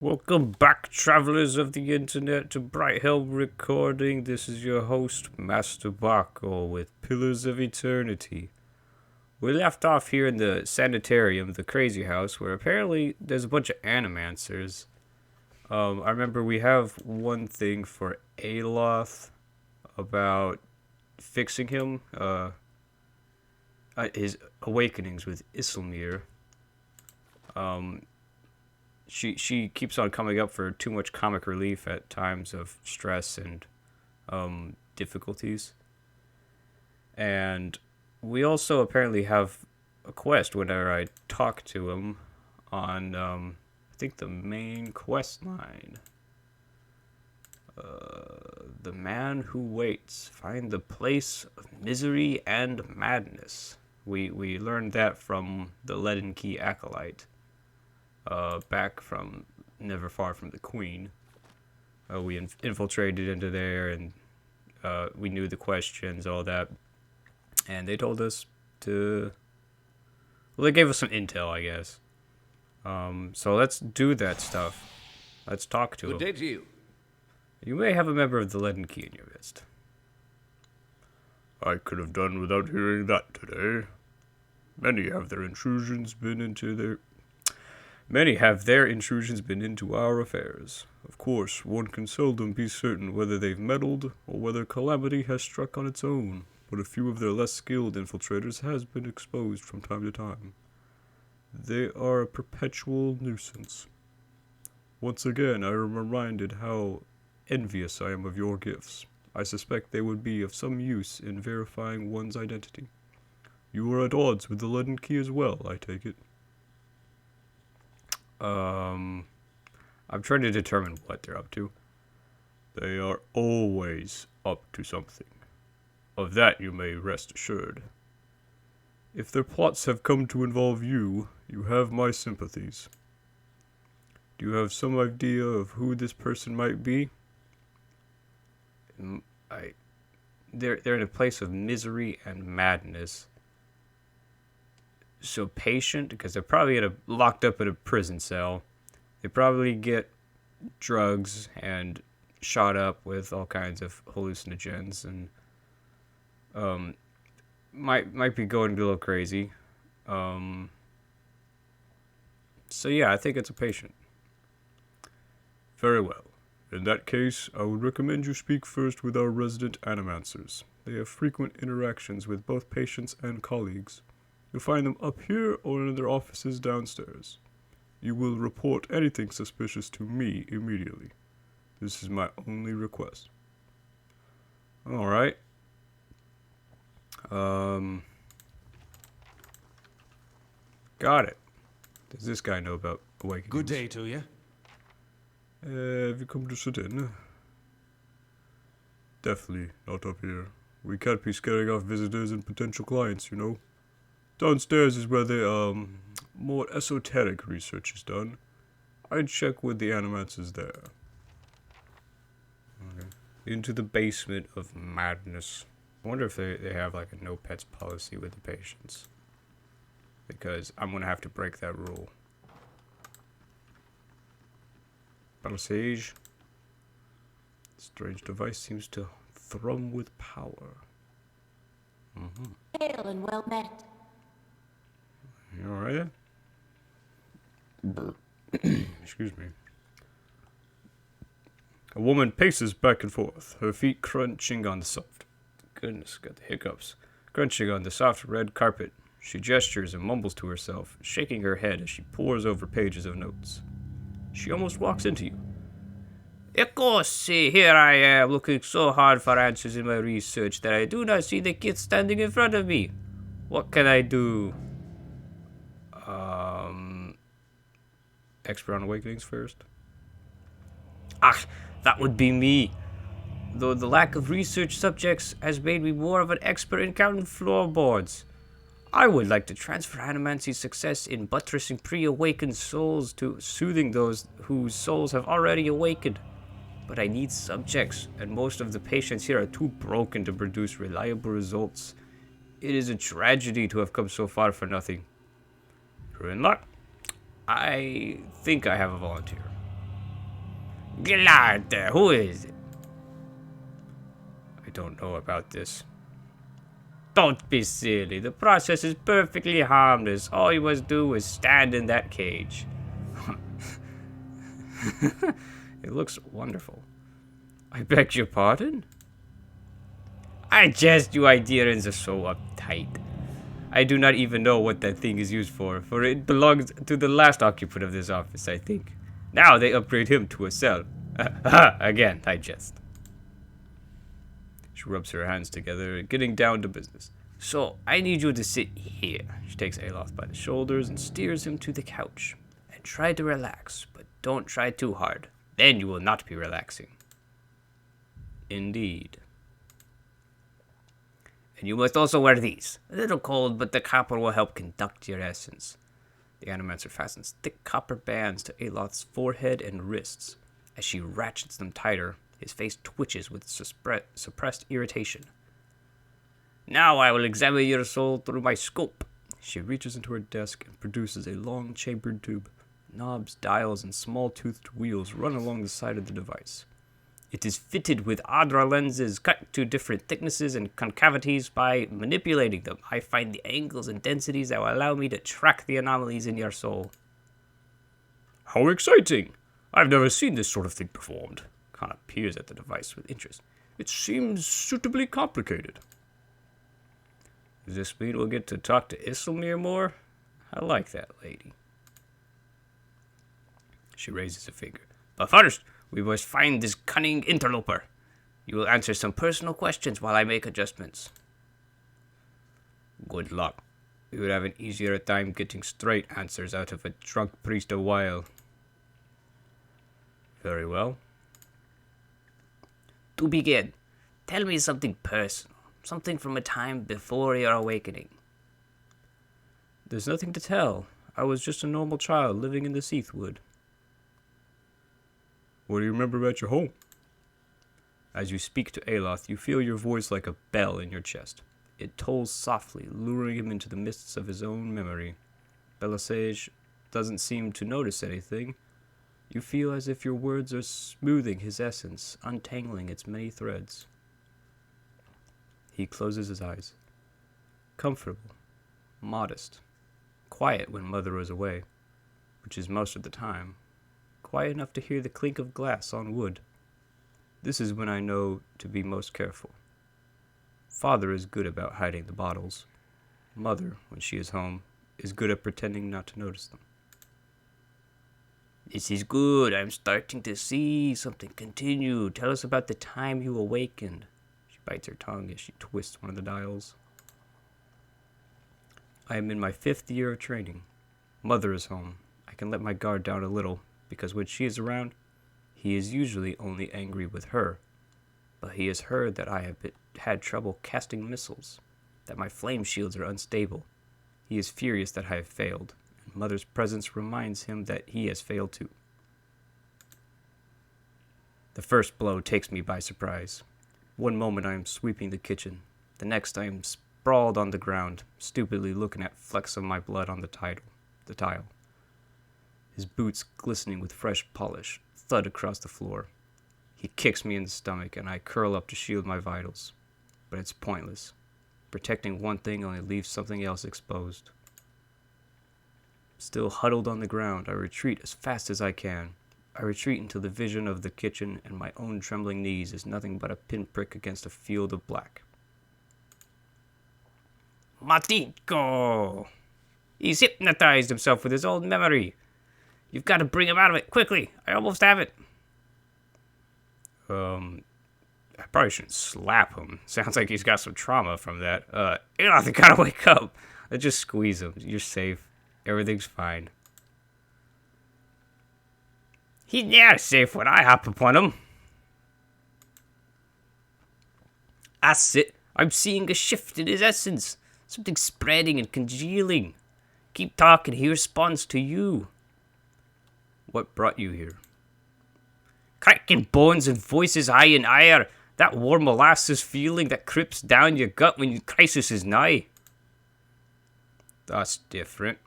Welcome back, travelers of the internet, to Bright Hill Recording. This is your host, Master Bako, with Pillars of Eternity. We left off here in the Sanitarium, the crazy house, where apparently there's a bunch of animancers. I remember we have one thing for Aloth about fixing him, his awakenings with Isilmir. She keeps on coming up for too much comic relief at times of stress and difficulties. And we also apparently have a quest whenever I talk to him on, I think, the main quest line. The Man Who Waits. Find the place of misery and madness. We learned that from the Leaden Key Acolyte. Back from never far from the Queen. We infiltrated into there, and we knew the questions, all that. And they told us to... Well, they gave us some intel, I guess. So let's do that stuff. Let's talk to him. Good day to you. You may have a member of the Leaden Key in your midst. I could have done without hearing that today. Many have their intrusions been into our affairs. Of course, one can seldom be certain whether they've meddled or whether calamity has struck on its own, but a few of their less skilled infiltrators has been exposed from time to time. They are a perpetual nuisance. Once again, I am reminded how envious I am of your gifts. I suspect they would be of some use in verifying one's identity. You are at odds with the Leaden Key as well, I take it. I'm trying to determine what they're up to. They are always up to something. Of that you may rest assured. If their plots have come to involve you, you have my sympathies. Do you have some idea of who this person might be? They're in a place of misery and madness. So patient, because they're probably locked up in a prison cell. They probably get drugs and shot up with all kinds of hallucinogens, and might be going a little crazy. So yeah, I think it's a patient. Very well. In that case, I would recommend you speak first with our resident animancers. They have frequent interactions with both patients and colleagues. You'll find them up here or in their offices downstairs. You will report anything suspicious to me immediately. This is my only request. Alright. Got it. Does this guy know about awakenings? Good day to you. Have you come to sit in? Definitely not up here. We can't be scaring off visitors and potential clients, you know. Downstairs is where the more esoteric research is done. I'd check with the animancers there. Okay. Into the basement of madness. I wonder if they have like a no pets policy with the patients. Because I'm gonna have to break that rule. Balasage. Strange device seems to thrum with power. Hail and well met. You alright? Excuse me. A woman paces back and forth, her feet crunching on the soft. Goodness, got the hiccups. Crunching on the soft red carpet. She gestures and mumbles to herself, shaking her head as she pores over pages of notes. She almost walks into you. Of course, see, here I am, looking so hard for answers in my research that I do not see the kid standing in front of me. What can I do? Expert on awakenings first. That would be me. Though the lack of research subjects has made me more of an expert in counting floorboards. I would like to transfer Animancy's success in buttressing pre-awakened souls to soothing those whose souls have already awakened. But I need subjects, and most of the patients here are too broken to produce reliable results. It is a tragedy to have come so far for nothing. You're in luck. I think I have a volunteer. Get out there. Who is it? I don't know about this. Don't be silly. The process is perfectly harmless. All you must do is stand in that cage. It looks wonderful. I beg your pardon? I jest, you Ideans are so uptight. I do not even know what that thing is used for it belongs to the last occupant of this office, I think. Now they upgrade him to a cell. Again, I jest. She rubs her hands together, getting down to business. So, I need you to sit here. She takes Aloth by the shoulders and steers him to the couch. And try to relax, but don't try too hard. Then you will not be relaxing. Indeed. And you must also wear these. A little cold, but the copper will help conduct your essence. The Animancer fastens thick copper bands to Aloth's forehead and wrists. As she ratchets them tighter, his face twitches with suppressed irritation. Now I will examine your soul through my scope. She reaches into her desk and produces a long chambered tube. Knobs, dials, and small-toothed wheels run along the side of the device. It is fitted with Adra lenses cut to different thicknesses and concavities. By manipulating them, I find the angles and densities that will allow me to track the anomalies in your soul. How exciting! I've never seen this sort of thing performed. Kana peers at the device with interest. It seems suitably complicated. Does this mean we'll get to talk to Isselmir more? I like that lady. She raises a finger. But first, we must find this cunning interloper. You will answer some personal questions while I make adjustments. Good luck. We would have an easier time getting straight answers out of a drunk priest a while. Very well. To begin, tell me something personal. Something from a time before your awakening. There's nothing to tell. I was just a normal child living in the Seathwood. What do you remember about your home? As you speak to Aloth, you feel your voice like a bell in your chest. It tolls softly, luring him into the mists of his own memory. Belisage doesn't seem to notice anything. You feel as if your words are smoothing his essence, untangling its many threads. He closes his eyes. Comfortable, modest, quiet when Mother is away, which is most of the time. Quiet enough to hear the clink of glass on wood. This is when I know to be most careful. Father is good about hiding the bottles. Mother, when she is home, is good at pretending not to notice them. This is good. I'm starting to see something. Continue. Tell us about the time you awakened. She bites her tongue as she twists one of the dials. I am in my 5th year of training. Mother is home. I can let my guard down a little, because when she is around, he is usually only angry with her. But he has heard that I have had trouble casting missiles, that my flame shields are unstable. He is furious that I have failed, and Mother's presence reminds him that he has failed too. The first blow takes me by surprise. One moment I am sweeping the kitchen, the next I am sprawled on the ground, stupidly looking at flecks of my blood on the tile. His boots glistening with fresh polish thud across the floor. He kicks me in the stomach, and I curl up to shield my vitals. But it's pointless. Protecting one thing only leaves something else exposed. Still huddled on the ground, I retreat as fast as I can. I retreat until the vision of the kitchen and my own trembling knees is nothing but a pinprick against a field of black. Matiko! He's hypnotized himself with his old memory. You've got to bring him out of it, quickly. I almost have it. I probably shouldn't slap him. Sounds like he's got some trauma from that. You know, they gotta wake up. Let's just squeeze him. You're safe. Everything's fine. He's near safe when I hop upon him. That's it. I'm seeing a shift in his essence. Something spreading and congealing. Keep talking. He responds to you. What brought you here? Cracking bones and voices high in ire. That warm molasses feeling that creeps down your gut when your crisis is nigh. That's different.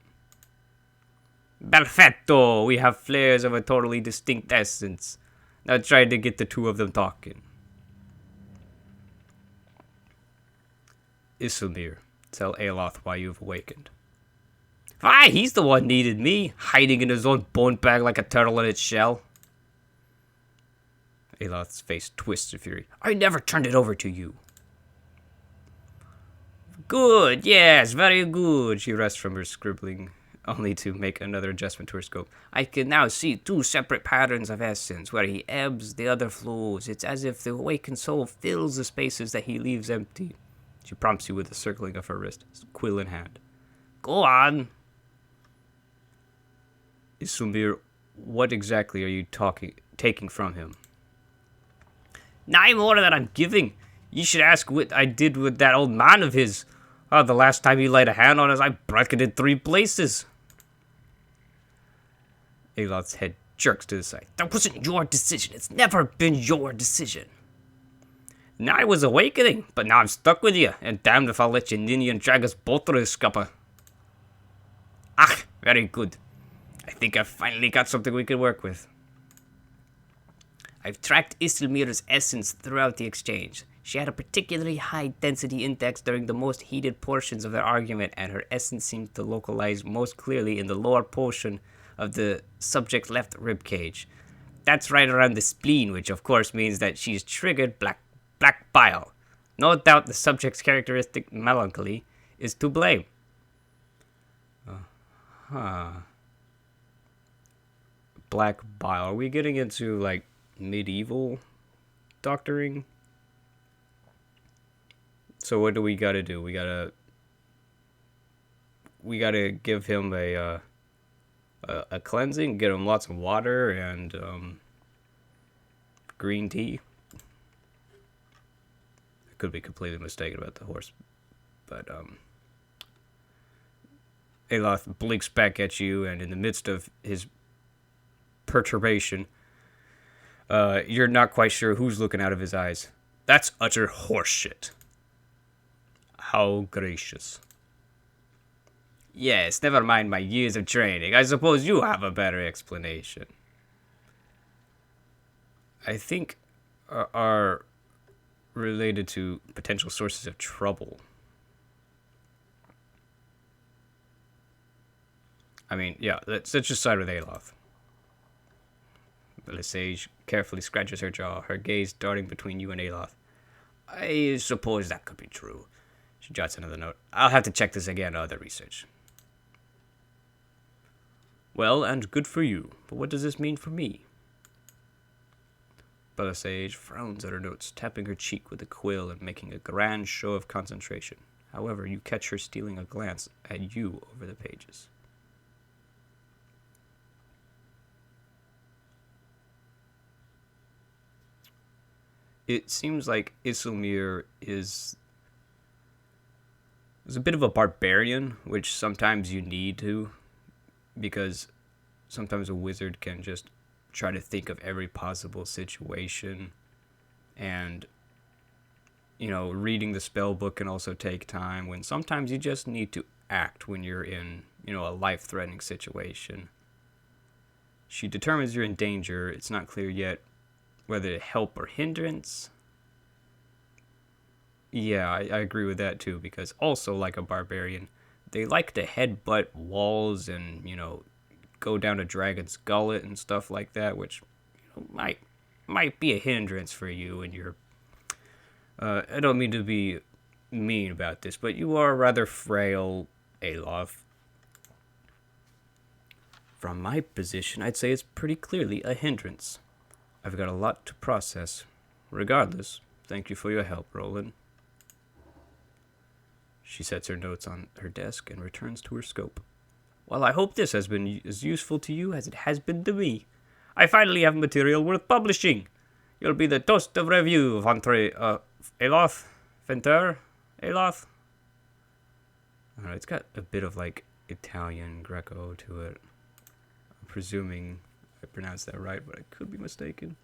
Perfetto! We have flares of a totally distinct essence. I tried to get the two of them talking. Isilmir, tell Aloth why you've awakened. Why, he's the one needed me, hiding in his own bone bag like a turtle in its shell. Aloth's face twists in fury. I never turned it over to you. Good, yes, very good. She rests from her scribbling, only to make another adjustment to her scope. I can now see two separate patterns of essence. Where he ebbs, the other flows. It's as if the awakened soul fills the spaces that he leaves empty. She prompts you with a circling of her wrist, quill in hand. Go on. Isumir, what exactly are you taking from him? Nine more than I'm giving. You should ask what I did with that old man of his. Oh, the last time he laid a hand on us, I bracketed 3 places. Aloth's head jerks to the side. That wasn't your decision. It's never been your decision. Now I was awakening, but now I'm stuck with you, and damned if I'll let you ninny and drag us both through this scupper. Ah, very good. I think I've finally got something we can work with. I've tracked Isilmir's essence throughout the exchange. She had a particularly high density index during the most heated portions of their argument, and her essence seemed to localize most clearly in the lower portion of the subject's left rib cage. That's right around the spleen, which of course means that she's triggered black bile. No doubt the subject's characteristic melancholy is to blame. Black bile. Are we getting into, like, medieval doctoring? So what do we gotta do? We gotta give him a cleansing, get him lots of water and green tea. I could be completely mistaken about the horse, but Aloth blinks back at you, and in the midst of his perturbation, you're not quite sure who's looking out of his eyes. That's utter horseshit. How gracious. Yes, never mind my years of training. I suppose you have a better explanation. I think are related to potential sources of trouble. I mean, yeah, let's just side with Aloth. Belisage carefully scratches her jaw, her gaze darting between you and Aloth. I suppose that could be true. She jots another note. I'll have to check this again to other research. Well, and good for you. But what does this mean for me? Belisage frowns at her notes, tapping her cheek with a quill and making a grand show of concentration. However, you catch her stealing a glance at you over the pages. It seems like Isilmir is a bit of a barbarian, which sometimes you need to, because sometimes a wizard can just try to think of every possible situation, and, you know, reading the spell book can also take time, when sometimes you just need to act when you're in, you know, a life-threatening situation. She determines you're in danger. It's not clear yet whether to help or hindrance. Yeah, I agree with that too, because also, like a barbarian, they like to headbutt walls and, you know, go down a dragon's gullet and stuff like that, which, you know, might be a hindrance for you and your... I don't mean to be mean about this, but you are rather frail, Aloth. From my position, I'd say it's pretty clearly a hindrance. I've got a lot to process. Regardless, thank you for your help, Rollen. She sets her notes on her desk and returns to her scope. Well, I hope this has been as useful to you as it has been to me. I finally have material worth publishing. You'll be the toast of review, Aloth? Venter? Aloth? Alright, it's got a bit of, like, Italian Greco to it. I'm presuming I pronounced that right, but I could be mistaken.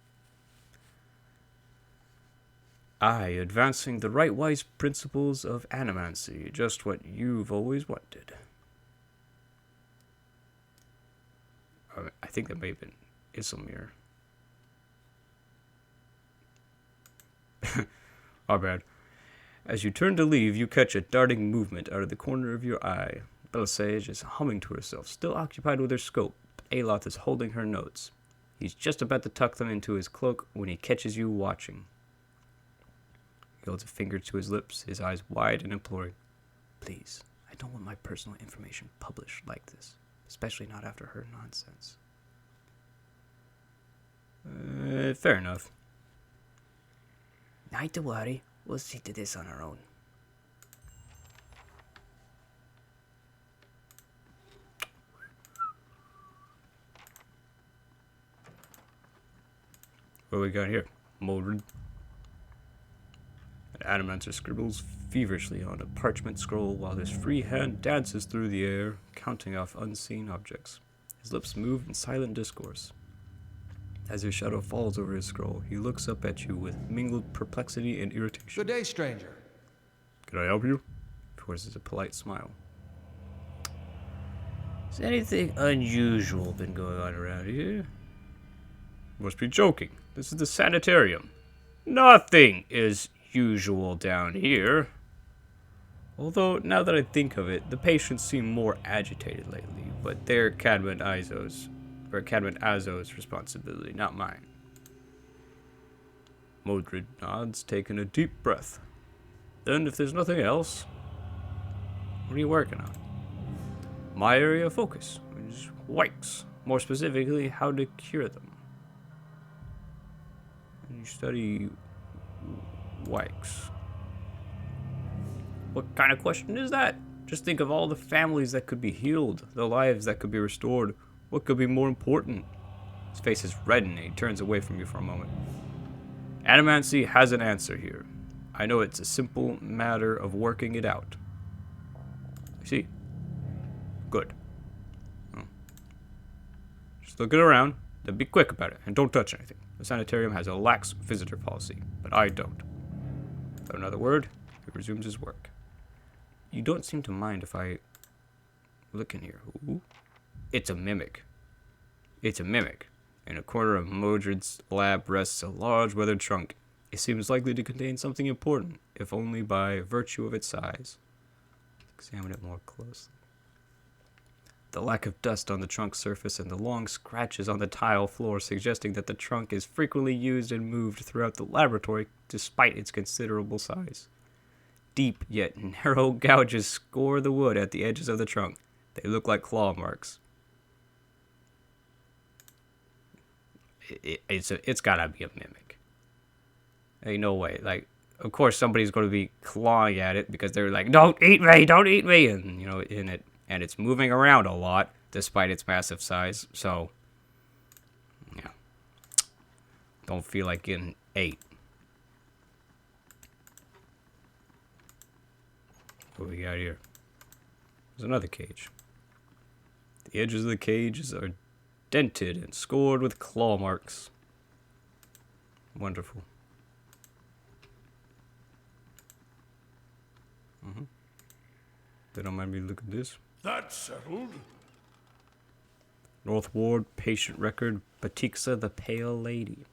Aye, advancing the right-wise principles of animancy, just what you've always wanted. I think that may have been Isilmir. Our bad. As you turn to leave, you catch a darting movement out of the corner of your eye. Belisage is humming to herself, still occupied with her scope. Aloth is holding her notes. He's just about to tuck them into his cloak when he catches you watching. He holds a finger to his lips, his eyes wide and imploring. Please, I don't want my personal information published like this, especially not after her nonsense. Fair enough. Not to worry, we'll see to this on our own. What we got here? Mordred. Adamancer scribbles feverishly on a parchment scroll while his free hand dances through the air, counting off unseen objects. His lips move in silent discourse. As his shadow falls over his scroll, he looks up at you with mingled perplexity and irritation. Good day, stranger. Can I help you? He forces a polite smile. Has anything unusual been going on around here? Must be joking. This is the Sanitarium. Nothing is usual down here. Although, now that I think of it, the patients seem more agitated lately, but they're Cadman Azo's responsibility, not mine. Mordred nods, taking a deep breath. Then, if there's nothing else, what are you working on? My area of focus is wikes, more specifically, how to cure them. And you study wikes. What kind of question is that? Just think of all the families that could be healed, the lives that could be restored. What could be more important? His face is reddened and he turns away from you for a moment. Adamancy has an answer here. I know it's a simple matter of working it out. You see? Good. Just look it around, then be quick about it, and don't touch anything. The Sanitarium has a lax visitor policy, but I don't. Without another word, he resumes his work. You don't seem to mind if I look in here. Ooh. It's a mimic. It's a mimic. In a corner of Modred's lab rests a large weathered trunk. It seems likely to contain something important, if only by virtue of its size. Let's examine it more closely. The lack of dust on the trunk's surface and the long scratches on the tile floor suggesting that the trunk is frequently used and moved throughout the laboratory despite its considerable size. Deep yet narrow gouges score the wood at the edges of the trunk. They look like claw marks. It's gotta be a mimic. Ain't no way. Like, of course somebody's gonna be clawing at it because they're like, don't eat me, and you know, in it, and it's moving around a lot despite its massive size. So, yeah, don't feel like getting ate. What we got here? There's another cage. The edges of the cages are dented and scored with claw marks. Wonderful. They don't mind me looking at this. That's settled. North Ward, patient record, Batixa the Pale Lady.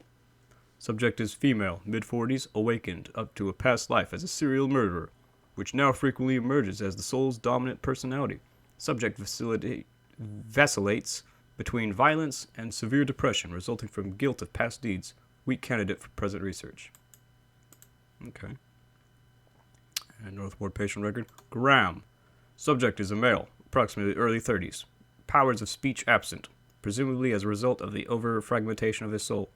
Subject is female, mid-40s, awakened up to a past life as a serial murderer, which now frequently emerges as the soul's dominant personality. Subject vacillates between violence and severe depression resulting from guilt of past deeds. Weak candidate for present research. Okay. And North Ward patient record. Graham. Subject is a male, approximately early 30s. Powers of speech absent, presumably as a result of the over-fragmentation of his soul.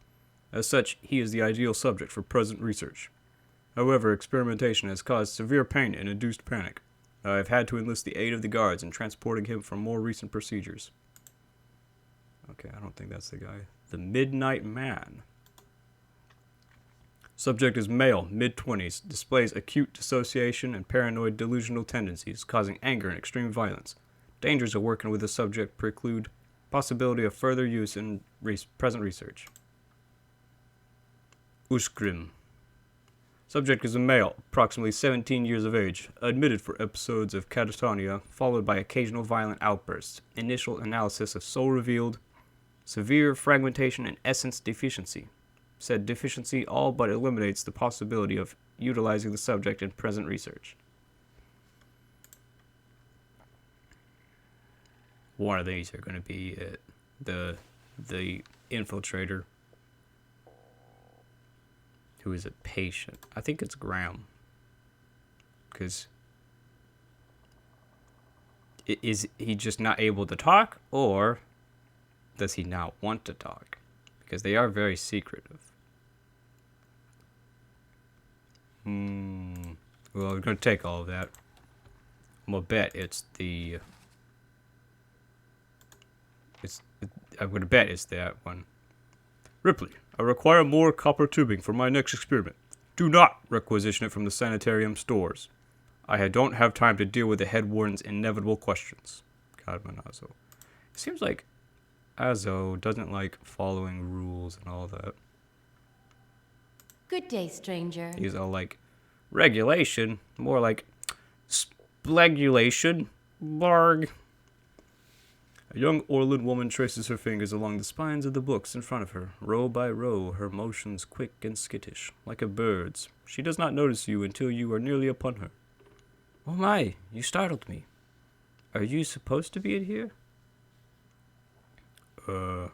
As such, he is the ideal subject for present research. However, experimentation has caused severe pain and induced panic. I have had to enlist the aid of the guards in transporting him for more recent procedures. Okay, I don't think that's the guy. The Midnight Man. Subject is male, mid-20s, displays acute dissociation and paranoid delusional tendencies, causing anger and extreme violence. Dangers of working with the subject preclude possibility of further use in present research. Uskrim. Subject is a male, approximately 17 years of age, admitted for episodes of catatonia, followed by occasional violent outbursts. Initial analysis of soul revealed severe fragmentation and essence deficiency. Said deficiency all but eliminates the possibility of utilizing the subject in present research. One of these are going to be it. The infiltrator, who is a patient. I think it's Graham. Because is he just not able to talk, or does he not want to talk? Because they are very secretive. Well, we're going to take all of that. I'm going to bet it's the... I'm going to bet it's that one. Ripley, I require more copper tubing for my next experiment. Do not requisition it from the Sanitarium stores. I don't have time to deal with the head warden's inevitable questions. Cadman Azo. It seems like Azo doesn't like following rules and all that. Good day, stranger. He's all like, regulation? More like, splegulation? Barg. A young Orland woman traces her fingers along the spines of the books in front of her, row by row, her motions quick and skittish, like a bird's. She does not notice you until you are nearly upon her. Oh my, you startled me. Are you supposed to be in here? What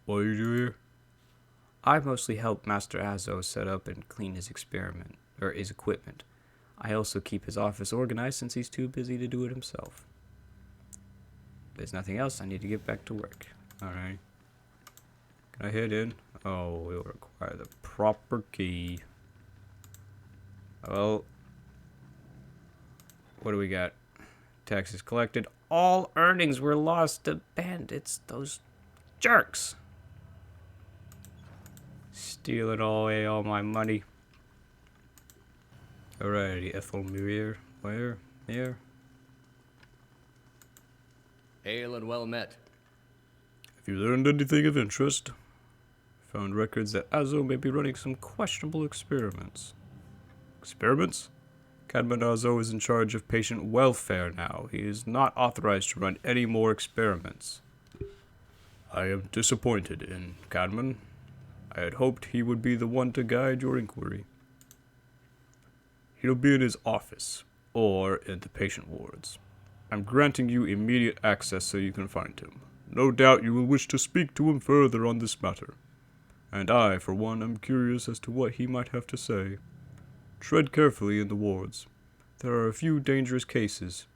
do you do here? I mostly help Master Azo set up and clean his his equipment. I also keep his office organized since he's too busy to do it himself. There's nothing else. I need to get back to work. Alright. Can I head in? Oh, we'll require the proper key. Well, what do we got? Taxes collected. All earnings were lost to bandits. Those jerks. Stealing all my money. Alrighty, Ethel Murier. Where? Here? Hail and well met. Have you learned anything of interest? Found records that Azo may be running some questionable experiments. Experiments? Cadman Azo is in charge of patient welfare now. He is not authorized to run any more experiments. I am disappointed in Cadman. I had hoped he would be the one to guide your inquiry. He'll be in his office, or in the patient wards. I'm granting you immediate access so you can find him. No doubt you will wish to speak to him further on this matter. And I, for one, am curious as to what he might have to say. Tread carefully in the wards. There are a few dangerous cases.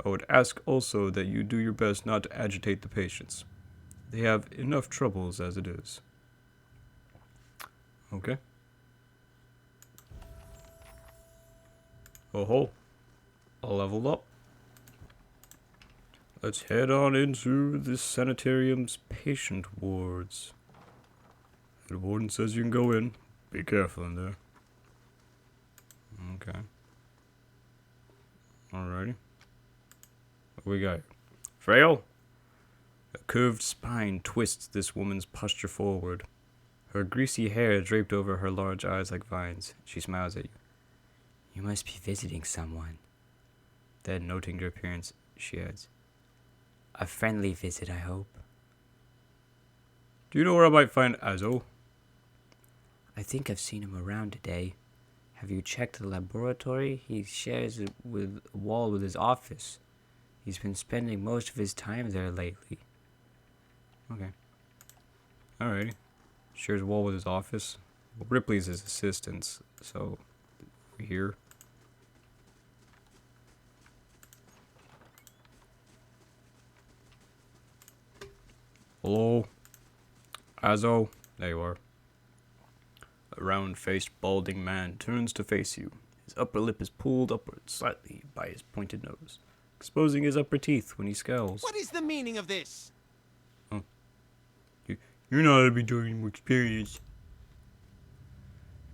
I would ask also that you do your best not to agitate the patients. They have enough troubles as it is. Okay. Oh ho. I'll level up. Let's head on into the sanitarium's patient wards. The warden says you can go in. Be careful in there. Okay. Alrighty. What we got? Frail? A curved spine twists this woman's posture forward. Her greasy hair draped over her large eyes like vines. She smiles at you. You must be visiting someone. Then, noting your appearance, she adds, a friendly visit, I hope. Do you know where I might find Azo? I think I've seen him around today. Have you checked the laboratory? He shares it with a wall with his office. He's been spending most of his time there lately. Okay. Alrighty. Shares a wall with his office. Well, Ripley's his assistant, so we're here. Hello? Azo? There you are. A round-faced, balding man turns to face you. His upper lip is pulled upward slightly by his pointed nose, exposing his upper teeth when he scowls. What is the meaning of this? Oh. You're not to be doing more experience.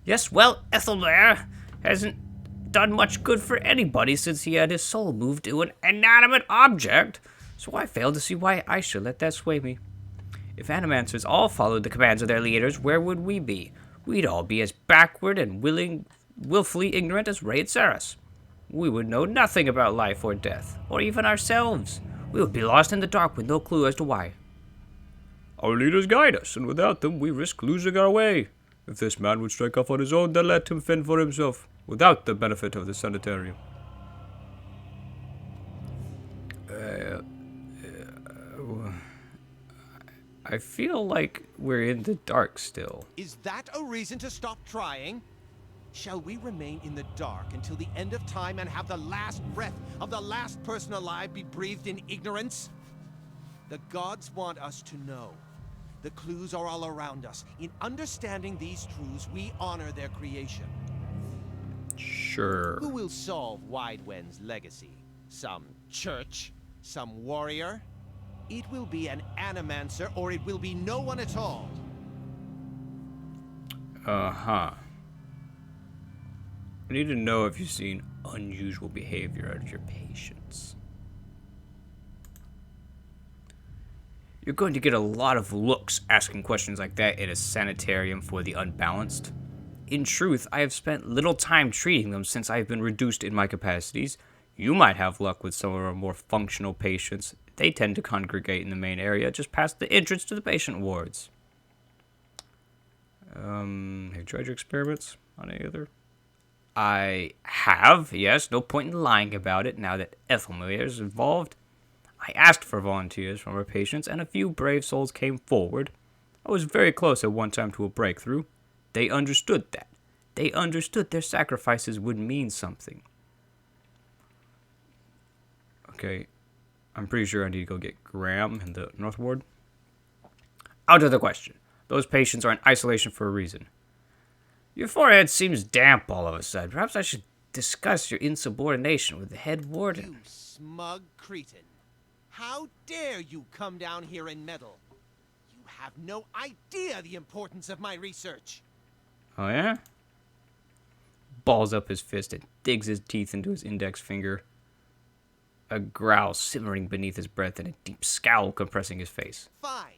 Yes, well, Ethelbert hasn't done much good for anybody since he had his soul moved to an inanimate object, so I fail to see why I should let that sway me. If animancers all followed the commands of their leaders, where would we be? We'd all be as backward and willfully ignorant as Ray and Saras. We would know nothing about life or death, or even ourselves. We would be lost in the dark with no clue as to why. Our leaders guide us, and without them we risk losing our way. If this man would strike off on his own, then let him fend for himself, without the benefit of the Sanitarium. I feel like we're in the dark still. Is that a reason to stop trying? Shall we remain in the dark until the end of time and have the last breath of the last person alive be breathed in ignorance? The gods want us to know. The clues are all around us. In understanding these truths, we honor their creation. Sure. Who will solve Widewen's legacy? Some church? Some warrior? It will be an animancer, or it will be no one at all. Uh-huh. I need to know if you've seen unusual behavior out of your patients. You're going to get a lot of looks asking questions like that in a sanitarium for the unbalanced. In truth, I have spent little time treating them since I have been reduced in my capacities. You might have luck with some of our more functional patients. They tend to congregate in the main area just past the entrance to the patient wards. Have you tried your experiments on any other? I have, yes. No point in lying about it now that Ethelmir is involved. I asked for volunteers from our patients, and a few brave souls came forward. I was very close at one time to a breakthrough. They understood that. They understood their sacrifices would mean something. Okay, I'm pretty sure I need to go get Graham in the North Ward. Out of the question. Those patients are in isolation for a reason. Your forehead seems damp all of a sudden. Perhaps I should discuss your insubordination with the head warden. You smug cretin. How dare you come down here and meddle? You have no idea the importance of my research. Oh, yeah? Balls up his fist and digs his teeth into his index finger. A growl simmering beneath his breath and a deep scowl compressing his face. Fine.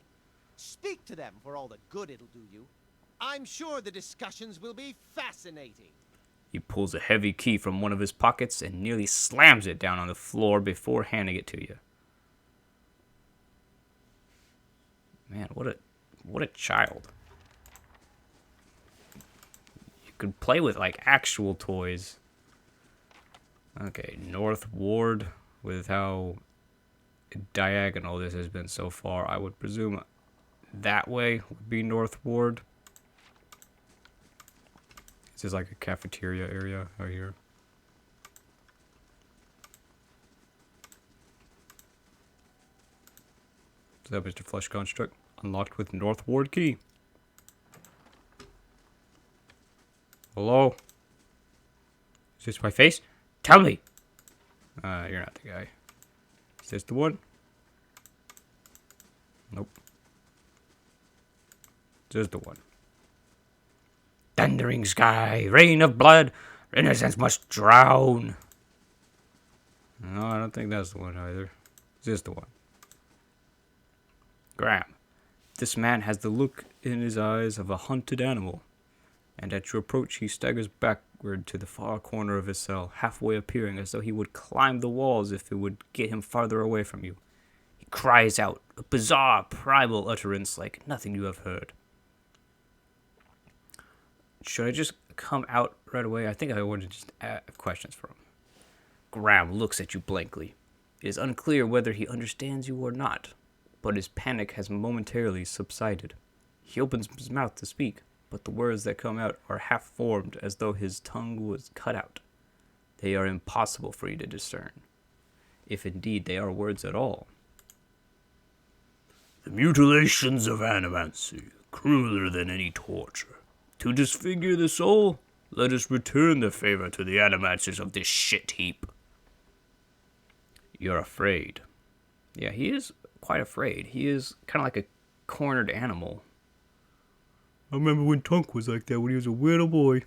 Speak to them for all the good it'll do you. I'm sure the discussions will be fascinating. He pulls a heavy key from one of his pockets and nearly slams it down on the floor before handing it to you. Man, what a child. You could play with, like, actual toys. Okay, North Ward. With how diagonal this has been so far, I would presume that way would be North Ward. This is like a cafeteria area right here. Is that Mr. Flesh Construct? Unlocked with North Ward key. Hello? Is this my face? Tell me! You're not the guy. Is this the one? Nope. This is the one. Thundering sky, rain of blood, innocence must drown. No, I don't think that's the one either. Is this the one? Graham, this man has the look in his eyes of a hunted animal, and at your approach he staggers backward to the far corner of his cell, halfway appearing as though he would climb the walls if it would get him farther away from you. He cries out, a bizarre, primal utterance like nothing you have heard. Should I just come out right away? I think I want to just have questions for him. Graham looks at you blankly. It is unclear whether he understands you or not, but his panic has momentarily subsided. He opens his mouth to speak, but the words that come out are half-formed as though his tongue was cut out. They are impossible for you to discern, if indeed they are words at all. The mutilations of animancy, crueler than any torture. To disfigure the soul, let us return the favor to the animancers of this shit heap. You're afraid. Yeah, he is quite afraid. He is kind of like a cornered animal. I remember when Tunk was like that when he was a little boy.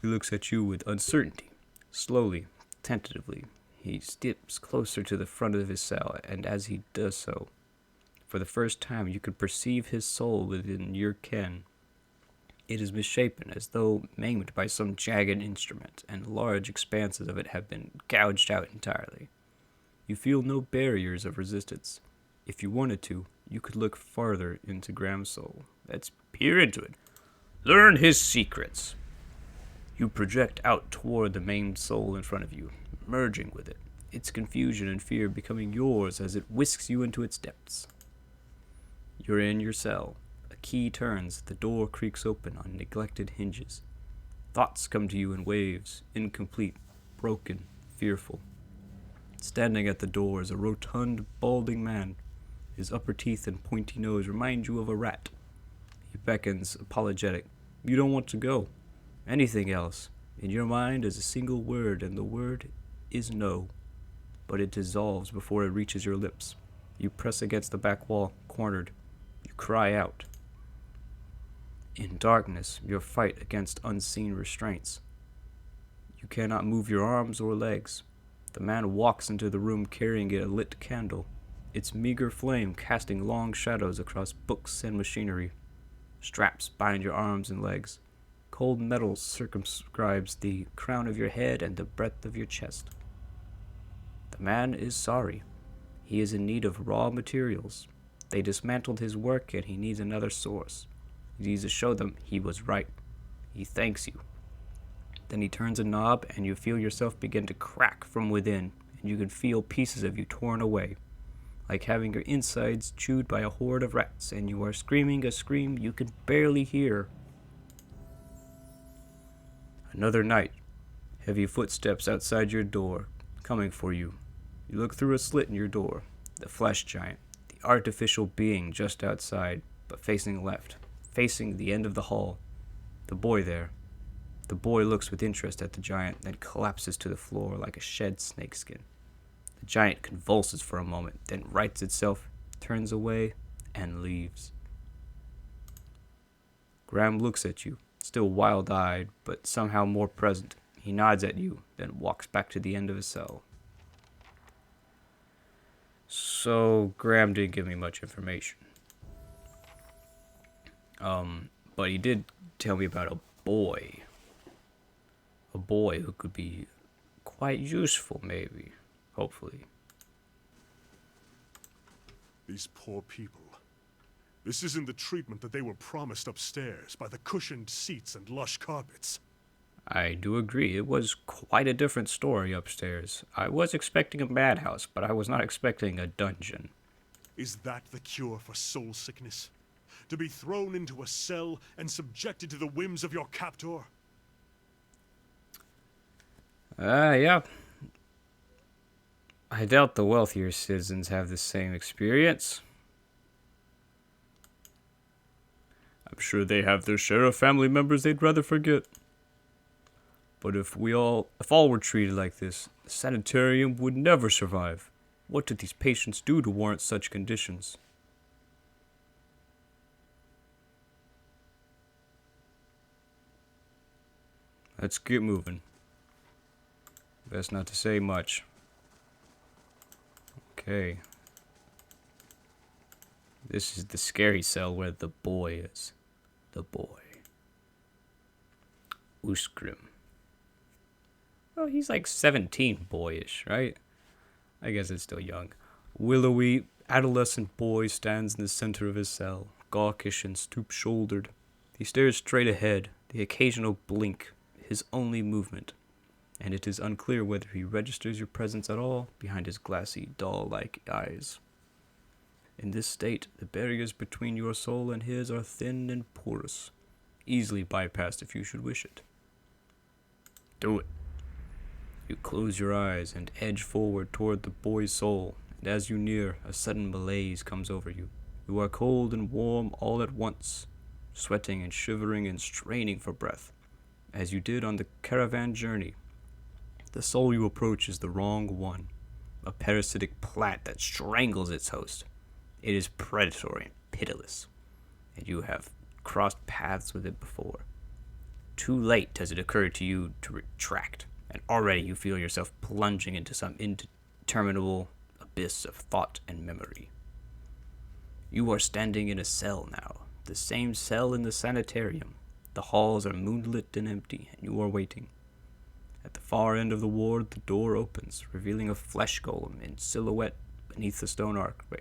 He looks at you with uncertainty. Slowly, tentatively, he steps closer to the front of his cell, and as he does so, for the first time you could perceive his soul within your ken. It is misshapen, as though maimed by some jagged instrument, and large expanses of it have been gouged out entirely. You feel no barriers of resistance. If you wanted to, you could look farther into Graham's soul. Let's peer into it. Learn his secrets. You project out toward the maimed soul in front of you, merging with it, its confusion and fear becoming yours as it whisks you into its depths. You're in your cell. A key turns, the door creaks open on neglected hinges. Thoughts come to you in waves, incomplete, broken, fearful. Standing at the door is a rotund, balding man. His upper teeth and pointy nose remind you of a rat. He beckons, apologetic. You don't want to go. Anything else. In your mind is a single word, and the word is no. But it dissolves before it reaches your lips. You press against the back wall, cornered. You cry out. In darkness, your fight against unseen restraints. You cannot move your arms or legs. The man walks into the room carrying a lit candle, its meager flame casting long shadows across books and machinery. Straps bind your arms and legs. Cold metal circumscribes the crown of your head and the breadth of your chest. The man is sorry. He is in need of raw materials. They dismantled his work and he needs another source. He needs to show them he was right. He thanks you. Then he turns a knob and you feel yourself begin to crack from within, and you can feel pieces of you torn away, like having your insides chewed by a horde of rats, and you are screaming a scream you can barely hear. Another night. Heavy footsteps outside your door, coming for you. You look through a slit in your door. The flesh giant, the artificial being just outside, but facing left, facing the end of the hall. The boy there. The boy looks with interest at the giant, then collapses to the floor like a shed snakeskin. The giant convulses for a moment, then rights itself, turns away, and leaves. Graham looks at you, still wild-eyed, but somehow more present. He nods at you, then walks back to the end of his cell. So, Graham didn't give me much information. But he did tell me about a boy. A boy who could be quite useful, maybe. Hopefully. These poor people. This isn't the treatment that they were promised upstairs by the cushioned seats and lush carpets. I do agree. It was quite a different story upstairs. I was expecting a madhouse, but I was not expecting a dungeon. Is that the cure for soul sickness? To be thrown into a cell and subjected to the whims of your captor? Yeah. I doubt the wealthier citizens have the same experience. I'm sure they have their share of family members they'd rather forget. But if all were treated like this, the sanitarium would never survive. What did these patients do to warrant such conditions? Let's get moving. Best not to say much. Okay. This is the scary cell where the boy is. The boy. Uskrim. Oh, he's like 17 boyish, right? I guess it's still young. Willowy, adolescent boy stands in the center of his cell, gawkish and stoop-shouldered. He stares straight ahead, the occasional blink, his only movement, and it is unclear whether he registers your presence at all behind his glassy, doll-like eyes. In this state, the barriers between your soul and his are thin and porous, easily bypassed if you should wish it. Do it. You close your eyes and edge forward toward the boy's soul, and as you near, a sudden malaise comes over you. You are cold and warm all at once, sweating and shivering and straining for breath, as you did on the caravan journey. The soul you approach is the wrong one, a parasitic plant that strangles its host. It is predatory and pitiless, and you have crossed paths with it before. Too late has it occurred to you to retract, and already you feel yourself plunging into some interminable abyss of thought and memory. You are standing in a cell now, the same cell in the sanitarium. The halls are moonlit and empty, and you are waiting. At the far end of the ward, the door opens, revealing a flesh golem in silhouette beneath the stone archway.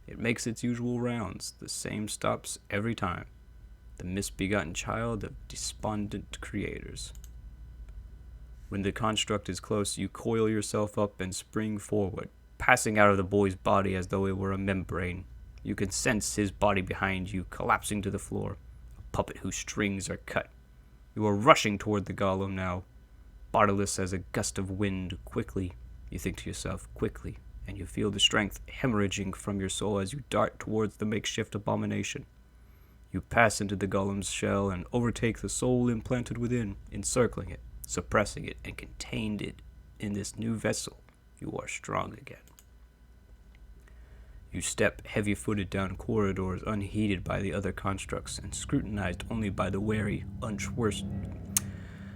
It makes its usual rounds, the same stops every time. The misbegotten child of despondent creators. When the construct is close, you coil yourself up and spring forward, passing out of the boy's body as though it were a membrane. You can sense his body behind you, collapsing to the floor, a puppet whose strings are cut. You are rushing toward the golem now, bodiless as a gust of wind. Quickly, you think to yourself, quickly, and you feel the strength hemorrhaging from your soul as you dart towards the makeshift abomination. You pass into the golem's shell and overtake the soul implanted within, encircling it, suppressing it, and contained it in this new vessel. You are strong again. You step heavy-footed down corridors unheeded by the other constructs and scrutinized only by the wary,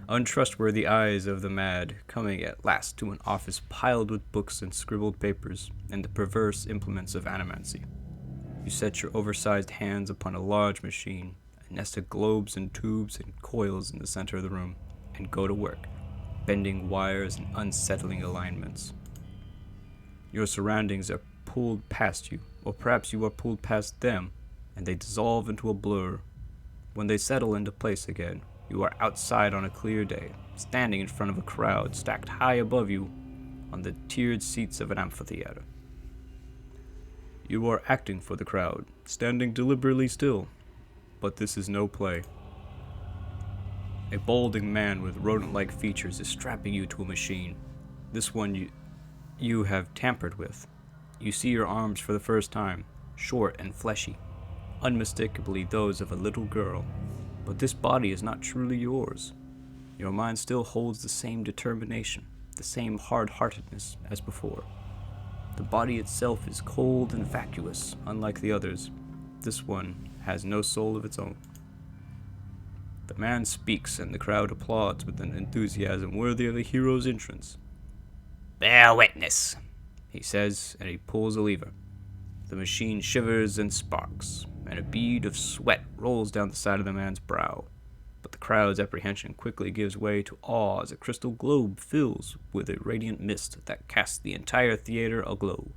untrustworthy eyes of the mad, coming at last to an office piled with books and scribbled papers and the perverse implements of animancy. You set your oversized hands upon a large machine, a nest of globes and tubes and coils in the center of the room, and go to work, bending wires and unsettling alignments. Your surroundings are pulled past you, or perhaps you are pulled past them, and they dissolve into a blur. When they settle into place again, you are outside on a clear day, standing in front of a crowd stacked high above you on the tiered seats of an amphitheater. You are acting for the crowd, standing deliberately still, but this is no play. A balding man with rodent-like features is strapping you to a machine. This one you have tampered with. You see your arms for the first time, short and fleshy, unmistakably those of a little girl. But this body is not truly yours. Your mind still holds the same determination, the same hard-heartedness as before. The body itself is cold and vacuous, unlike the others. This one has no soul of its own. The man speaks, and the crowd applauds with an enthusiasm worthy of a hero's entrance. "Bear witness," he says, and he pulls a lever. The machine shivers and sparks, and a bead of sweat rolls down the side of the man's brow. But the crowd's apprehension quickly gives way to awe as a crystal globe fills with a radiant mist that casts the entire theater aglow.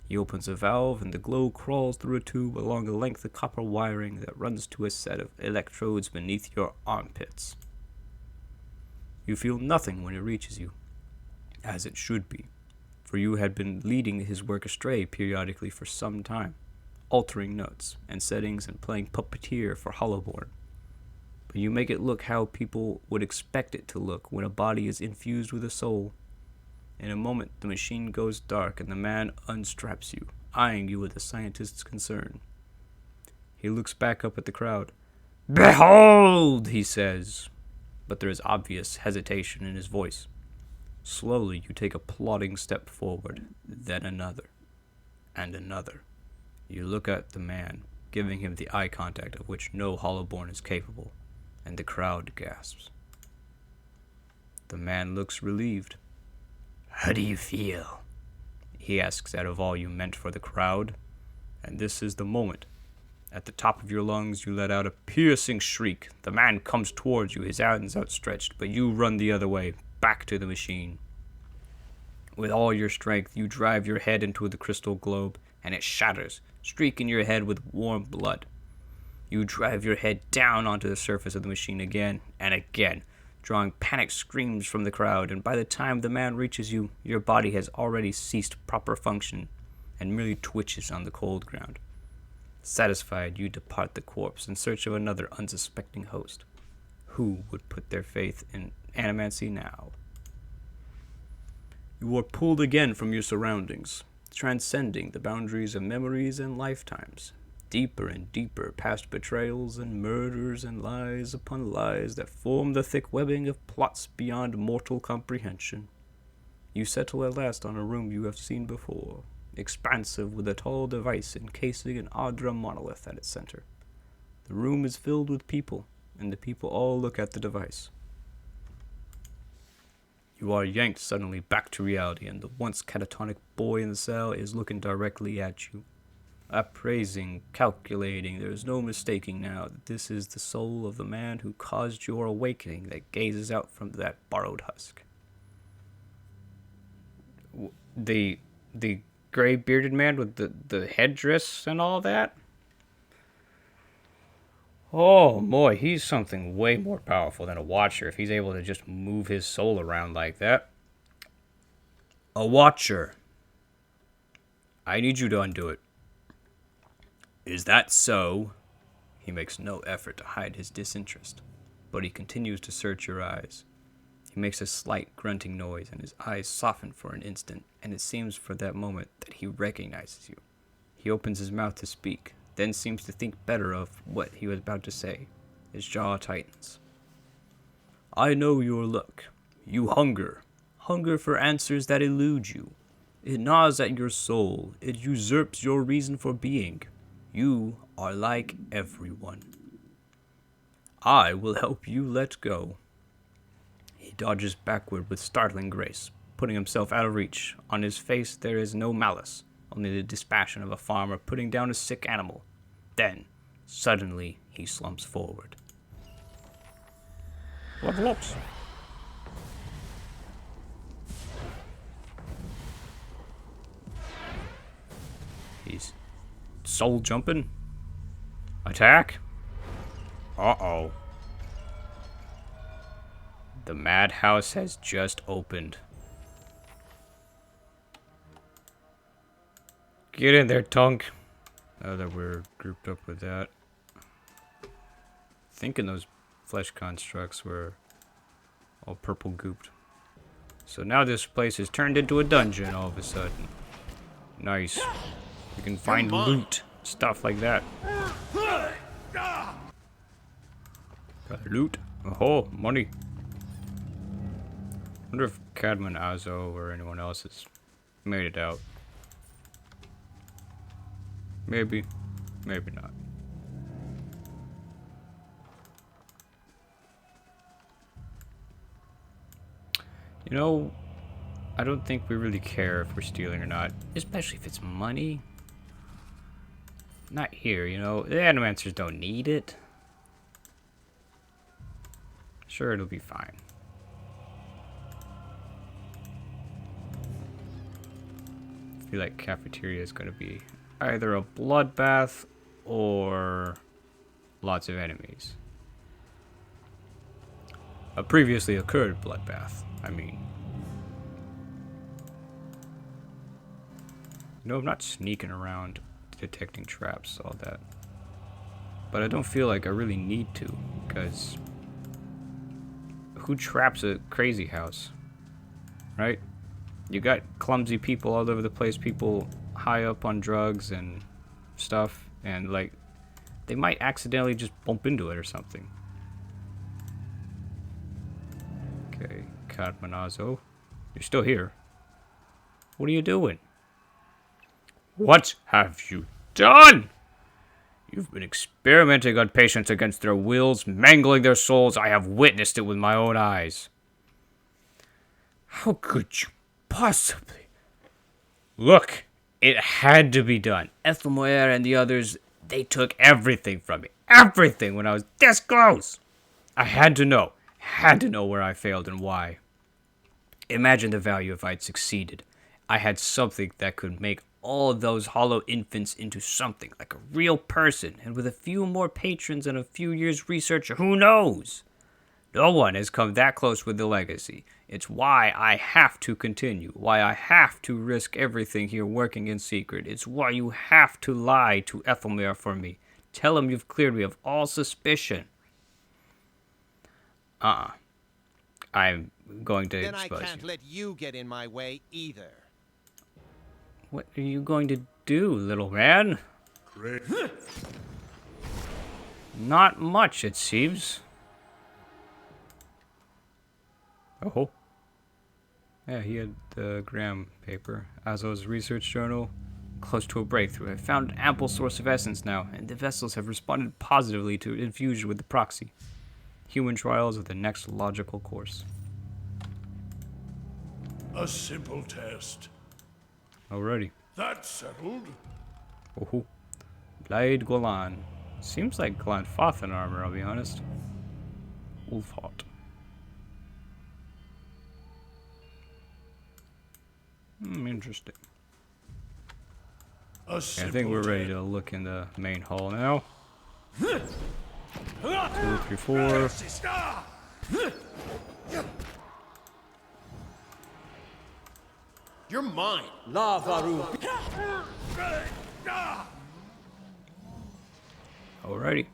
He opens a valve, and the glow crawls through a tube along a length of copper wiring that runs to a set of electrodes beneath your armpits. You feel nothing when it reaches you, as it should be, for you had been leading his work astray periodically for some time, altering notes and settings and playing puppeteer for Hollowborn. But you make it look how people would expect it to look when a body is infused with a soul. In a moment, the machine goes dark and the man unstraps you, eyeing you with a scientist's concern. He looks back up at the crowd. "Behold!" he says, but there is obvious hesitation in his voice. Slowly, you take a plodding step forward, then another, and another. You look at the man, giving him the eye contact of which no Hollowborn is capable, and the crowd gasps. The man looks relieved. "How do you feel?" he asks at a volume meant for the crowd, and this is the moment. At the top of your lungs, you let out a piercing shriek. The man comes towards you, his hands outstretched, but you run the other way, back to the machine. With all your strength, you drive your head into the crystal globe, and it shatters, streaking your head with warm blood. You drive your head down onto the surface of the machine again and again, drawing panicked screams from the crowd, and by the time the man reaches you, your body has already ceased proper function and merely twitches on the cold ground. Satisfied, you depart the corpse in search of another unsuspecting host. Who would put their faith in animancy now? You are pulled again from your surroundings, transcending the boundaries of memories and lifetimes, deeper and deeper past betrayals and murders and lies upon lies that form the thick webbing of plots beyond mortal comprehension. You settle at last on a room you have seen before, expansive with a tall device encasing an Audra monolith at its center. The room is filled with people, and the people all look at the device. You are yanked suddenly back to reality, and the once catatonic boy in the cell is looking directly at you. Appraising, calculating, there is no mistaking now that this is the soul of the man who caused your awakening that gazes out from that borrowed husk. The gray bearded man with the headdress and all that? Oh boy, he's something way more powerful than a Watcher if he's able to just move his soul around like that. A Watcher. I need you to undo it. Is that so? He makes no effort to hide his disinterest, but he continues to search your eyes. He makes a slight grunting noise, and his eyes soften for an instant, and it seems for that moment that he recognizes you. He opens his mouth to speak, then seems to think better of what he was about to say. His jaw tightens. I know your look. You hunger. Hunger for answers that elude you. It gnaws at your soul. It usurps your reason for being. You are like everyone. I will help you let go. He dodges backward with startling grace, putting himself out of reach. On his face there is no malice, only the dispassion of a farmer putting down a sick animal. Then, suddenly, he slumps forward. Level ups. He's soul jumping. Attack. Uh-oh. The madhouse has just opened. Get in there, Tunk. Now that we're grouped up with that. Thinking those flesh constructs were all purple gooped. So now this place is turned into a dungeon all of a sudden. Nice. You can find loot. Stuff like that. Got loot. Oh, money. Wonder if Cadman, Azo, or anyone else has made it out. Maybe. Maybe not. You know, I don't think we really care if we're stealing or not. Especially if it's money. Not here, you know. The Animancers don't need it. Sure, it'll be fine. I feel like cafeteria is going to be either a bloodbath or lots of enemies. A previously occurred bloodbath, I mean. You know, I'm not sneaking around detecting traps, all that. But I don't feel like I really need to, because who traps a crazy house? Right? You got clumsy people all over the place, people high up on drugs and stuff, and like, they might accidentally just bump into it or something. Okay, Kadmanazo, you're still here. What are you doing? What have you done? You've been experimenting on patients against their wills, mangling their souls. I have witnessed it with my own eyes. How could you possibly? Look, it had to be done. Ethelmoyer and the others, they took everything from me. Everything when I was this close. I had to know. Had to know where I failed and why. Imagine the value if I'd succeeded. I had something that could make all of those hollow infants into something like a real person, and with a few more patrons and a few years research, who knows? No one has come that close with the legacy. It's why I have to continue, why I have to risk everything here working in secret. It's why you have to lie to Ethelmere for me. Tell him you've cleared me of all suspicion. I'm going to Then I expose can't you. let you get in my way either. What are you going to do, little man? Great. Not much, it seems. Oh. Yeah, he had the Graham paper. Azo's research journal. Close to a breakthrough. I've found an ample source of essence now, and the vessels have responded positively to infusion with the proxy. Human trials are the next logical course. A simple test. Alrighty. That's settled. Oh. Blade Golan. Seems like Glanfathan armor, I'll be honest. Ulfhot. Interesting. A I simple think we're ready tale. to look in the main hall now. 2, 3, 4. You're mine. Alrighty.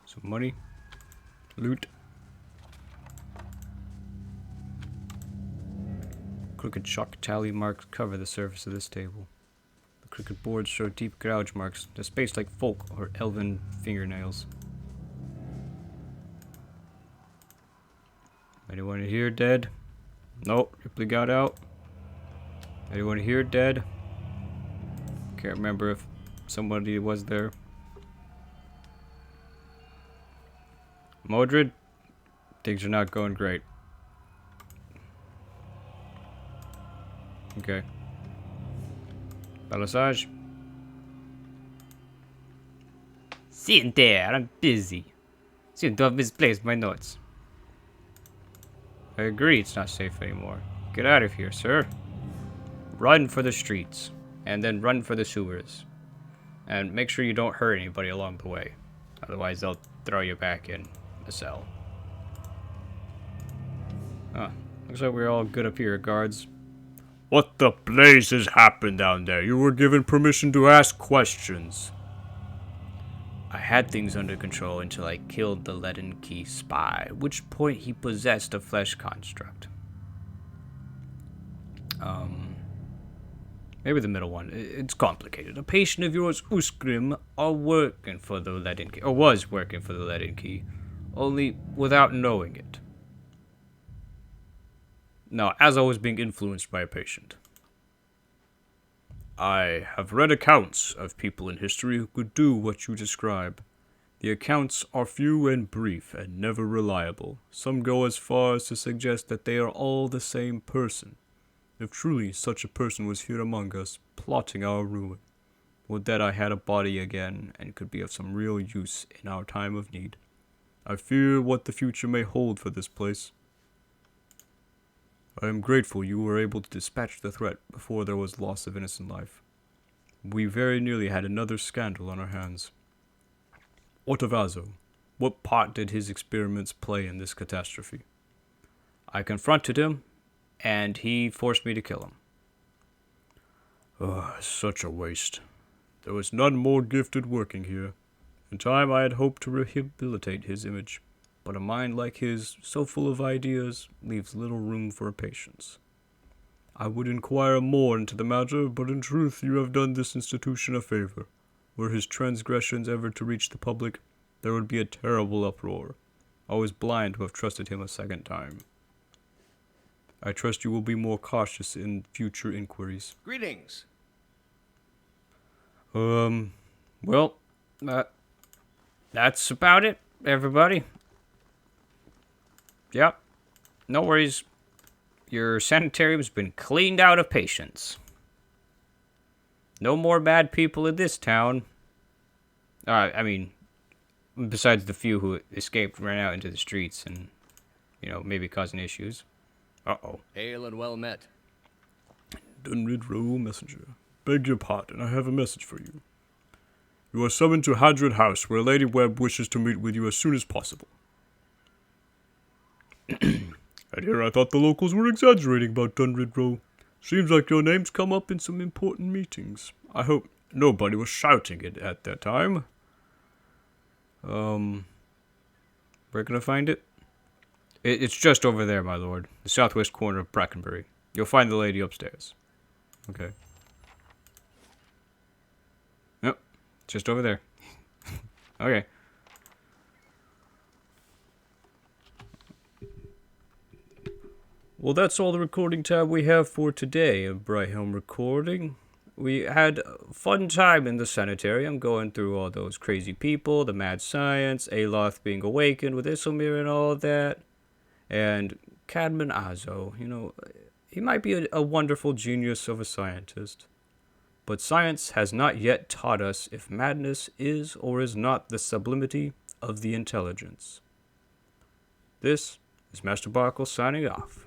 Some money. Loot. Crooked chalk tally marks cover the surface of this table. The crooked boards show deep gouge marks, spaced like folk or elven fingernails. Anyone here dead? Nope, Ripley got out. Anyone here dead? Can't remember if somebody was there. Modred? Things are not going great. Okay. Balasage? Sit there, I'm busy. Seem to have misplaced my notes. I agree it's not safe anymore. Get out of here, sir. Run for the streets. And then run for the sewers. And make sure you don't hurt anybody along the way. Otherwise they'll throw you back in the cell. Huh. Looks like we're all good up here, guards. What the blazes happened down there? You were given permission to ask questions. I had things under control until I killed the Leaden Key spy, at which point he possessed a flesh construct. Maybe the middle one. It's complicated. A patient of yours, Uskrim, are working for the Leaden Key, or was working for the Leaden Key, only without knowing it. Now, as I was being influenced by a patient. I have read accounts of people in history who could do what you describe. The accounts are few and brief and never reliable. Some go as far as to suggest that they are all the same person. If truly such a person was here among us, plotting our ruin, would that I had a body again and could be of some real use in our time of need. I fear what the future may hold for this place. I am grateful you were able to dispatch the threat before there was loss of innocent life. We very nearly had another scandal on our hands. What of Azo? What part did his experiments play in this catastrophe? I confronted him, and he forced me to kill him. Such a waste. There was none more gifted working here. In time I had hoped to rehabilitate his image. But a mind like his, so full of ideas, leaves little room for patience. I would inquire more into the matter, but in truth you have done this institution a favor. Were his transgressions ever to reach the public, there would be a terrible uproar. I was blind to have trusted him a second time. I trust you will be more cautious in future inquiries. Greetings. Well, that's about it, everybody. Yep. No worries. Your sanitarium's been cleaned out of patients. No more bad people in this town. I mean, besides the few who escaped and ran out into the streets and, maybe causing issues. Uh-oh. Hail and well met. Dunrid Row Messenger. Beg your pardon, I have a message for you. You are summoned to Hadrid House, where Lady Webb wishes to meet with you as soon as possible. And here I thought the locals were exaggerating about Dunrid Row. Seems like your name's come up in some important meetings. I hope nobody was shouting it at that time. Where can I find it? It's just over there, my lord. The southwest corner of Brackenbury. You'll find the lady upstairs. Okay. Yep. Just over there. Okay. Well, that's all the recording time we have for today of Brighthelm Recording. We had a fun time in the sanitarium, going through all those crazy people, the mad science, Aloth being awakened with Isilmir and all of that. And Cadman Azo, he might be a wonderful genius of a scientist. But science has not yet taught us if madness is or is not the sublimity of the intelligence. This is Master Barkle signing off.